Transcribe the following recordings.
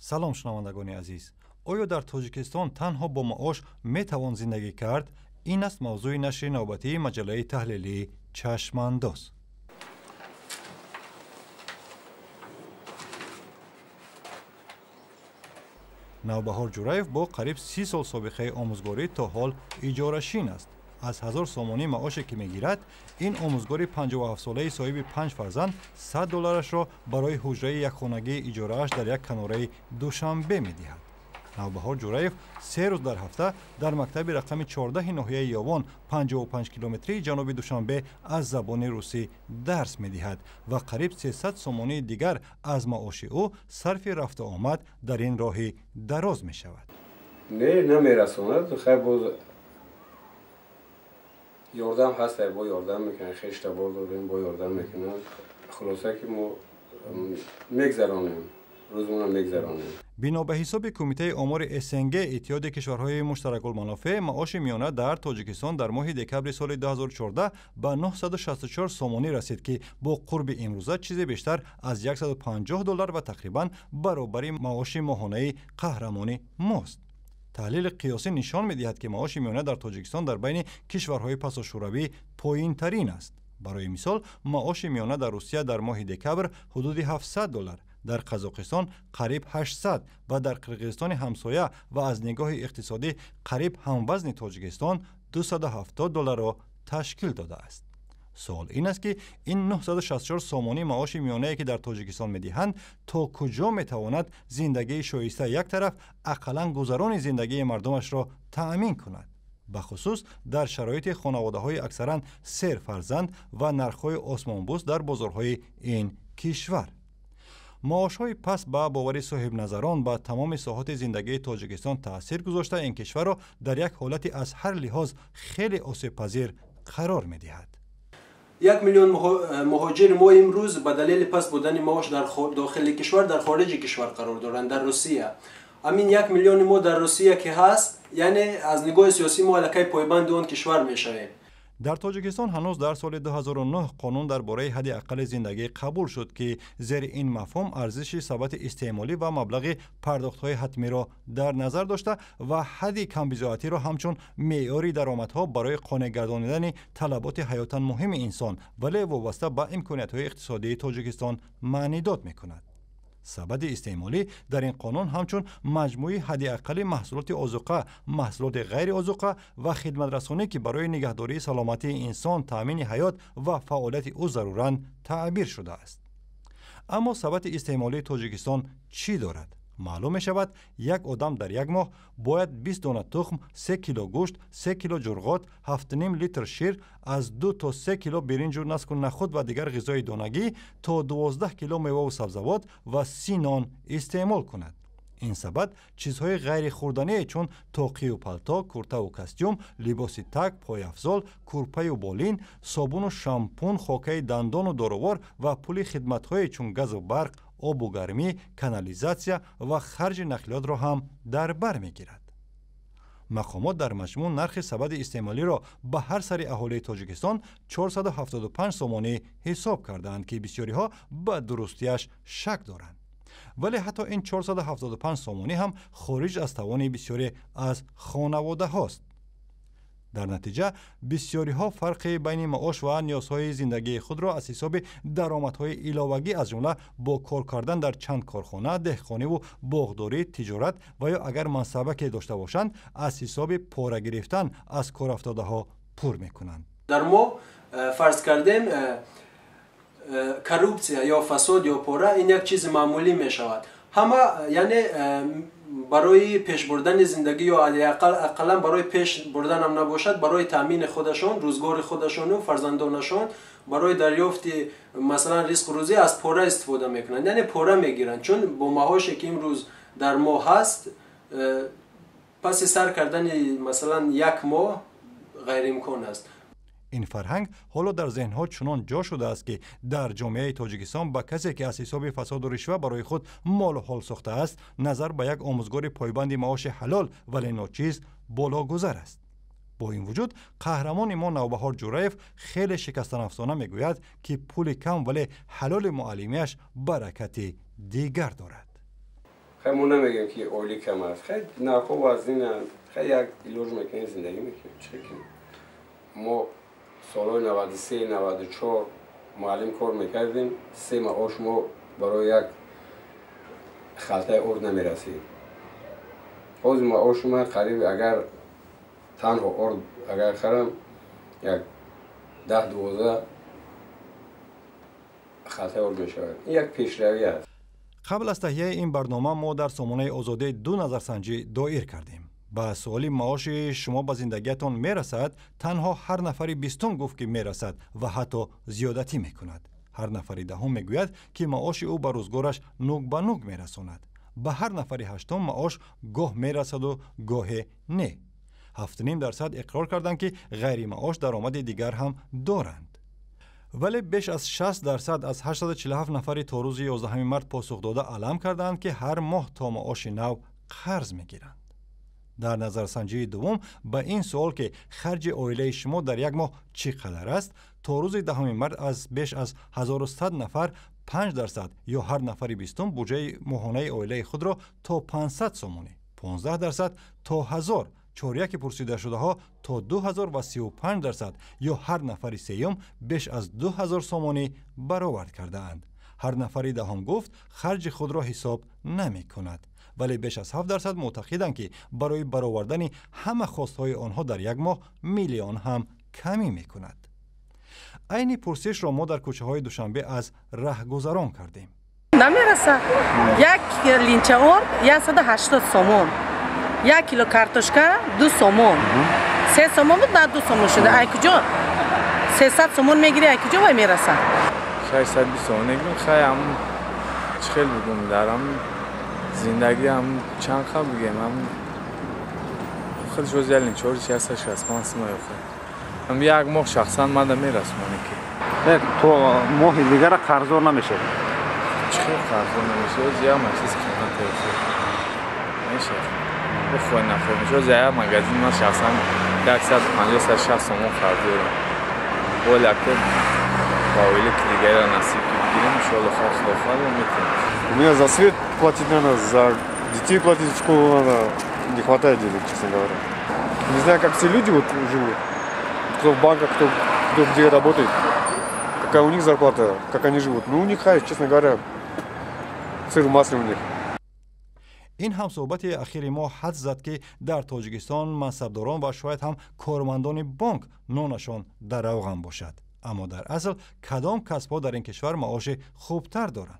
سلام شنوندگان عزیز. آیا در تاجیکستان تنها با معاش میتوان زندگی کرد؟ این است موضوع نشر نوبتی مجله تحلیلی چشمانداز. نوبهار جورایف با قریب 30 سال سابقه آموزگاری تا حال اجاره‌شین است. از 1000 سومانی معاشی که میگیرد، این آموزگار 57 ساله صاحب 5 فرزند $100 را برای حجره یک خانگی اجاره‌اش در یک کناره دوشنبه میدهد. نوبهار جورایف 3 روز در هفته در مکتب رقم 14 ناحیه یاوان 55 کیلومتری جنوب دوشنبه از زبان روسی درس میدهد و قریب 300 سومانی دیگر از معاش او صرف رفت آمد در این راه دراز می شود. نه نمیرساند. خیر باز یاردم هست، با یاردم میکنن، خشت بار داریم با یاردم میکنن. خلاصه که ما میگذرانیم، روزمون میگذرانیم. بنا به حساب کمیته آمار اسنگ اتحاد کشورهای مشترک المنافع، معاش میانه در تاجیکستان در ماه دکبر سال 2014 به 964 سومانی رسید که با قرب امروزه چیزی بیشتر از $150 و تقریبا برابر معاش ماهانه قهرمان ماست. تحلیل قیاسی نشان می‌دهد که معاش میانه در تاجیکستان در بین کشورهای پساشوروی پایین‌ترین است. برای مثال، معاش میانه در روسیه در ماه دکبر حدود $700، در قزاقستان قریب 800 و در قرقیزستان همسایه و از نگاه اقتصادی قریب هموزن تاجیکستان $270 را تشکیل داده است. سوال این است که این 964 سومانی معاش میانه‌ای که در تاجیکستان می‌دهند تا کجا می‌تواند زندگی شایسته یک طرف اقلاً گذران زندگی مردمش را تأمین کند، به خصوص در شرایط خانواده‌های اکثراً 3 فرزند و نرخ‌های آسمانبوس در بازارهای این کشور. معاش‌های پس به باور صاحب نظران به تمام ساحات زندگی تاجیکستان تأثیر گذاشته این کشور را در یک حالت از هر لحاظ خیلی آسیب‌پذیر قرار می‌دهد. 1 میلیون مهاجر ما امروز به دلیل پس بودن معاش در داخل کشور در خارج کشور قرار دارند. در روسیه همین 1 میلیون ما در روسیه که هست، یعنی از نگاه سیاسی ما الکی پایبند آن کشور میشویم. در تاجیکستان هنوز در سال 2009 قانون درباره حد اقل زندگی قبول شد که زیر این مفهوم ارزش ثبات استعمالی و مبلغ پرداخت‌های حتمی را در نظر داشته و حد کمبزاعتی را همچون معیاری درآمدها برای قانع گردانیدن طلبات حیاتاً مهم انسان ولی وابسته به امکانیت‌های اقتصادی تاجیکستان معنی داد می‌کند. سبد استعمالی در این قانون همچون مجموعی حداقل محصولات آذوقه، محصولات غیر آذوقه و خدمت رسانی که برای نگهداری سلامتی انسان، تأمین حیات و فعالیت او ضرورن تعبیر شده است. اما سبد استعمالی تاجیکستان چی دارد؟ معلوم می شود یک آدم در یک ماه باید 20 دانه تخم، 3 کیلو گوشت، 3 کیلو جرغات، 7.5 لیتر شیر، از 2 تا 3 کیلو برنج و نسک و نخود و دیگر غذای دانگی تا 12 کیلو میوه و سبزیجات و 30 نان استعمال کند. این سبد چیزهای غیر خوردنی چون توقی و پالتو، کورتا و کاستیوم، لباس تک، پای افزال، کورپای و بالین، صابون و شامپون، خاکه دندان و داروار و پول خدمت‌های چون گاز و برق، آب و گرمی، کانالیزاسیا و خرج نقلیات را هم در بر میگیرد. مقامات در مجموع نرخ سبد استعمالی را به هر سر اهالی تاجیکستان 475 سومانی حساب کردند که بسیاری ها به درستیش شک دارند. ولی حتی این 475 سومانی هم خارج از توان بسیاری از خانواده هاست. در نتیجه بسیاری ها فرق بین معاش و نیازهای زندگی خود را از حساب درآمدهای علاوه‌ای از جمله با کار کردن در چند کارخانه، دهقانی و باغداری، تجارت و یا اگر منصبی داشته باشند از حساب پاره گرفتن از کار افتاده ها پر میکنند. در ما فرض کردیم کروپسیا یا فساد یا پاره این یک چیز معمولی می شود. همه یعنی برای پیش بردن زندگی یا اقلا برای پیش بردن هم نباشد، برای تامین خودشان، روزگار خودشان و فرزندانشان، برای دریافت مثلا رزق روزی از پاره استفاده میکنند. یعنی پاره میگیرند چون با معاشی که امروز در ماه هست پس سر کردن مثلا 1 ماه غیر امکان است. این فرهنگ حالا در ذهنها چنان جا شده است که در جامعه تاجیکستان با کسی که از حساب فساد و رشوه برای خود مال و حال ساخته است نظر به یک آموزگار پایبند معاش حلال ولی ناچیز بالاگذر است. با این وجود قهرمان ما نوبهار جورایف خیلی شکستن افسانه میگوید که پول کم ولی حلال معلمیش برکت دیگر دارد. خیلی ما نمیگیم که اولی کم است، خیلی نرخ وزین خیلی یک ایلوژ میکنیم زندگی میکنیم. چه کنیم؟ ما سالهای 93 94 معلم کار میکردیم، 3 معاش ما برای یک خلطه ارد نمیرسید. از معاش ما قریب اگر تنها ارد اگر خرم یک 10-12 خلطه ارد میشود. این یک پیشروی است. قبل از تهیه این برنامه ما در سامانه آزادی 2 نظرسنجی دایر کردیم. با سوالی معاش شما به زندگیتان میرسد، تنها هر نفری 20 گفت که میرسد و حتی زیادتی میکند. هر نفری دهم میگوید که معاش او به روزگارش نوک به نوک میرساند. به هر نفری 8 معاش گاه میرسد و گاه نه. 7.5% اقرار کردند که غیر معاش درآمد دیگر هم دارند. ولی بیش از 60% از 847 نفری تا روز 11 مارس پاسخ داده علم کردند که هر ماه تا معاش نو قرض میگیرند. در نظرسنجی دوم به این سوال که خرج عائله شما در یک ماه چقدر است، تا روز 10 مارس از بیش از 1100 نفر 5% یا هر نفری 20 بودجه ماهانه عائله خود را تا 500 سومانی، 15% تا 1000، چهاریک پرسیده شده ها تا 2000 و 35% یا هر نفری سیوم بیش از 2000 سومانی برآورد کرده اند. هر نفری دهم گفت خرج خود را حساب نمی کند. ولی بیش از 7% معتقدند که برای برآوردن همه خواستهای آنها در یک ماه میلیون هم کمی می کند. عین پرسش را ما در کوچه های دوشنبه از رهگذران کردیم. نمیرسه. یک لینچه ارد 180 سومون، 1 کیلو کارتوشکا 2 سومون، 3 سومون بود بعد 2 سومون شده. ای کجا 300 سومون میگیری، ای کجا وای میرسه 620 سومون میگیرم. خیلی هم چخیل بگم دارم زندگی هم چند خب بگم هم خیلی جوز یالین چوری چی هستش از پانس ماه هم یک ماه شخصا من میرسمونه که تو ماه دیگر قرضور نمیشه. چخیل قرضور نمیشه زیاد مشیز قیمت میشه بخواه نخواه میشه زیاد مگزین من شخصا 150-160 سومون قرضورم با لکتر باویلی که دیگه را نصیب بگیریم انشاءالله خواهد میتونیم. У меня за свет платить надо, за детей платить в школу надо. Не хватает денег, честно говоря. Не знаю, как все люди вот живут. Кто в банках, кто где работает. Какая у них зарплата, как они живут. Ну, у них хай, честно говоря, сыр в масле у них. این هم صحبت اخیر ما حد زد که در تاجیکستان منصبداران و شاید هم کارمندان بانک نانشان در روغن باشد. اما در اصل کدام کسب‌ها در این کشور معاش خوبتر دارند؟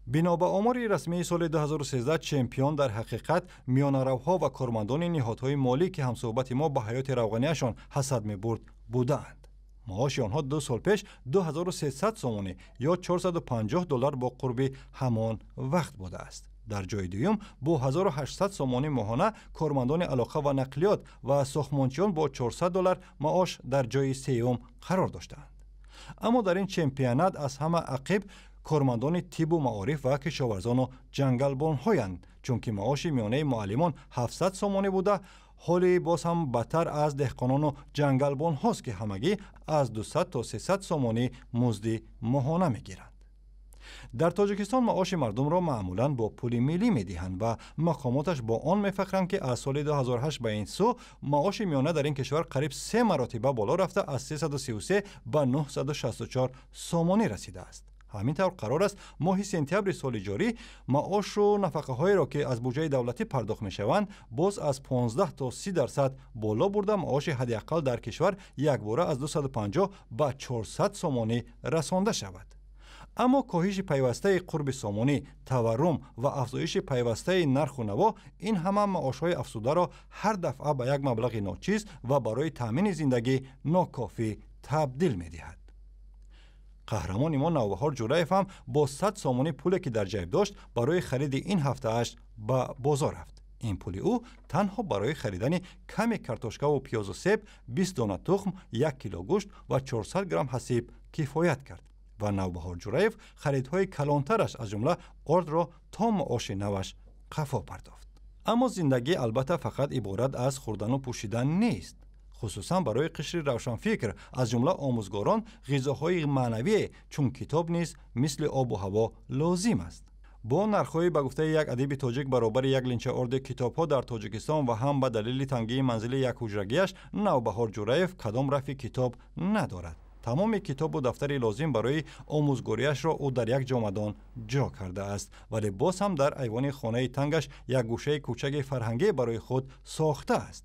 بنا به آمار رسمی سال 2013 چمپیون در حقیقت میانه‌روها و کارمندان نهادهای مالی که هم صحبت ما به حیات روغنیشان حسد می‌برد بودند. معاش آنها 2 سال پیش 2300 سومانی یا $450 با قرب همان وقت بوده است. در جای دوم با 1800 سومانی ماهانه کارمندان علاقه و نقلیات و ساختمانچیان با $400 معاش در جای سوم قرار داشتند. اما در این چمپیونات از همه عقب کارمندان طب و معارف و کشاورزان و جنگلبان‌هایند، چون که معاش میانه معلمان 700 سومانی بوده، حالی باز هم بدتر از دهقانان و جنگلبان هاست که همگی از 200 تا 300 سومانی مزد ماهانه میگیرند. در تاجیکستان معاش مردم را معمولاً با پول ملی میدهند و مقاماتش با آن میفخرند که از سال 2008 به این سو معاش میانه در این کشور قریب 3 مراتبه بالا رفته از 333 به 964 سومانی رسیده است. همینطور قرار است ماه سپتامبر سال جاری معاش و نفقه هایی را که از بودجه دولتی پرداخت می شوند باز از 15 تا 30% بالا برده معاش حداقل در کشور یک باره از 250 به 400 سومانی رسانده شود. اما کاهش پیوسته قرب سومانی، تورم و افزایش پیوسته نرخ و نوا این همه معاش‌های افزوده را هر دفعه به یک مبلغ ناچیز و برای تامین زندگی ناکافی تبدیل می دهد. قهرمان ما نوبهار جورایف هم با 100 سومانی پولی که در جیب داشت برای خرید این هفته‌اش به بازار رفت. این پول او تنها برای خریدن کمی کارتوشکا و پیاز و سیب، 20 دانه تخم، 1 کیلو گوشت و 400 گرم حسیب کفایت کرد. و نوبهار جورایف خریدهای کلانترش از جمله ارد را تا معاش نوش قفا پرداخت. اما زندگی البته فقط عبارت از خوردن و پوشیدن نیست. خصوصا برای قشر روشنفکر از جمله آموزگاران غذاهای معنوی چون کتاب نیز مثل آب و هوا لازم است. با نرخ‌های به گفته یک ادیب تاجیک برابر یک لینچه ارد کتاب‌ها در تاجیکستان و هم به دلیل تنگی منزل یک حجرگیش نوبهار جورایف کدام رفی کتاب ندارد. تمام کتاب و دفتر لازم برای آموزگاریش را او در یک جامدان جا کرده است، ولی باز هم در ایوان خانه تنگش یک گوشه کوچک فرهنگی برای خود ساخته است،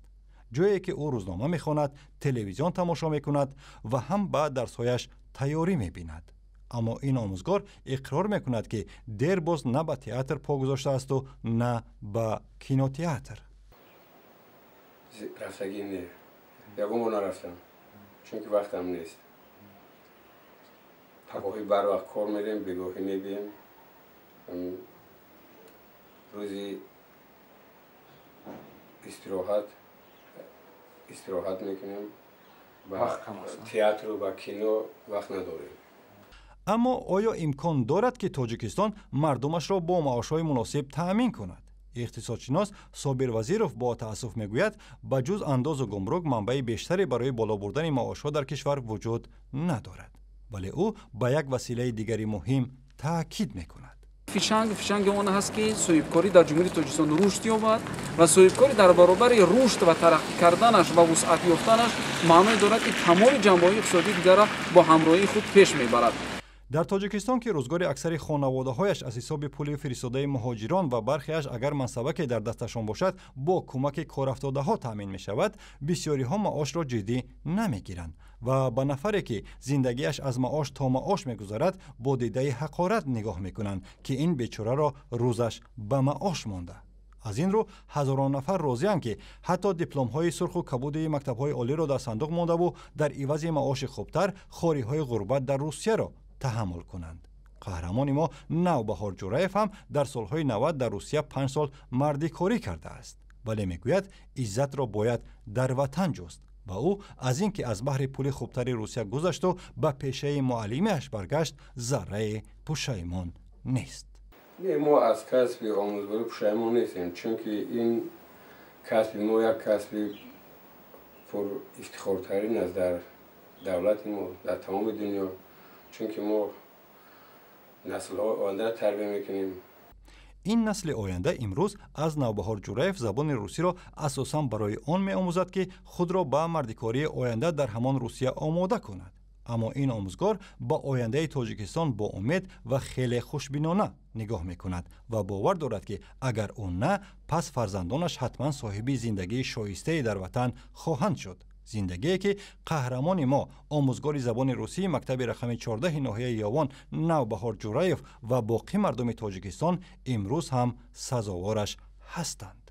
جایی که او روزنامه می‌خواند، تلویزیون تماشا می‌کند و هم بعد درس‌هایش تیاری می‌بیند. اما این آموزگار اقرار می‌کند که دیر باز نه به تئاتر پا گذاشته است و نه به کینوتئاتر. رفتگی نه، یکم نرفتم چون که وقتم نیست. پاگاهی بر وقت کار میریم، بیگاهی میبیم. روزی استراحت میکنیم. با تئاتر و با کینو وقت نداریم. اما آیا امکان دارد که تاجیکستان مردمش را با معاش‌های مناسب تأمین کند؟ اقتصادشناس صابر وزیروف با تأسف میگوید به جز انداز و گمرک منبع بیشتری برای بالا بردن معاش‌ها در کشور وجود ندارد. ولی او با یک وسیله دیگری مهم تاکید میکند. فیشنگ آن هست که صاحبکاری در جمهوری تاجیکستان رشد یابد و صاحبکاری در برابر رشد و ترقی کردنش و وسعت یافتنش معنی دارد که تمام جنبه‌های اقتصادی دیگر را با همراهی خود پیش میبرد. در تاجیکستان که روزگار اکثر خانواده‌هایش از حساب پول فرستاده مهاجران و برخیش اگر منصبه که در دستشان باشد با کمک کارافتاده‌ها تامین می‌شود، بسیاری‌ها معاش را جدی نمی‌گیرند و به نفری که زندگیش از معاش تا معاش می‌گذرد با دیده حقارت نگاه می‌کنند که این بیچاره را روزش به معاش مانده. از این رو هزاران نفر راضی‌اند که حتی دیپلم‌های سرخ و کبود مکتب‌های عالی را در صندوق مانده و در عوض معاش خوبتر خواری‌های غربت در روسیه را تحمل کنند. قهرمان ما نوبهار جورایف هم در سالهای 90 در روسیه 5 سال مردی کاری کرده است، ولی میگوید عزت را باید در وطن جست و او از اینکه از بحر پول خوبتر روسیه گذشت و به پیشه معلمیش برگشت ذره پشیمان نیست. ما از کسب آموزگاری پشیمان نیستیم، چون که این کسب ما یک کسب پر افتخارترین از در دولت ما در تمام دنیا، چون که ما نسل آینده را تربیت میکنیم. این نسل آینده امروز از نوبهار جورایف زبان روسی را اساساً برای آن می آموزد که خود را به مردکاری آینده در همان روسیه آماده کند. اما این آموزگار با آینده تاجیکستان با امید و خیلی خوشبینانه نگاه می کند و باور دارد که اگر اون نه، پس فرزندانش حتما صاحب زندگی شایسته در وطن خواهند شد. زندگی که قهرمان ما آموزگار زبان روسی مکتب رقم 14 ناحیه یاوان نوبهار جورایف و باقی مردم تاجیکستان امروز هم سزاوارش هستند.